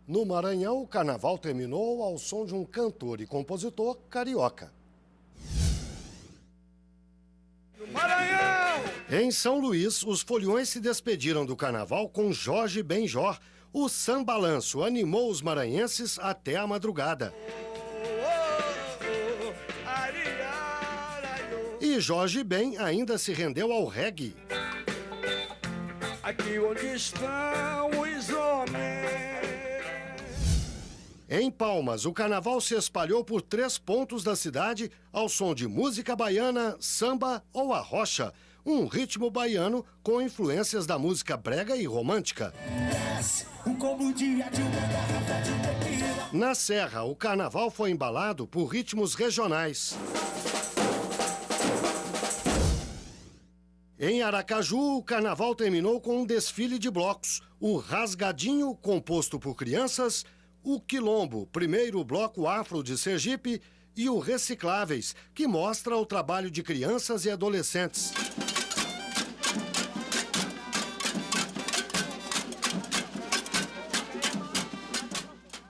No Maranhão, o carnaval terminou ao som de um cantor e compositor carioca. Maranhão! Em São Luís, os foliões se despediram do carnaval com Jorge Benjor. O sambalanço animou os maranhenses até a madrugada. E Jorge Ben ainda se rendeu ao reggae. Aqui onde estão os homens. Em Palmas, o carnaval se espalhou por 3 pontos da cidade ao som de música baiana, samba ou arrocha, um ritmo baiano com influências da música brega e romântica. Na Serra, o carnaval foi embalado por ritmos regionais. Em Aracaju, o carnaval terminou com um desfile de blocos. O Rasgadinho, composto por crianças, o Quilombo, primeiro bloco afro de Sergipe, e o Recicláveis, que mostra o trabalho de crianças e adolescentes.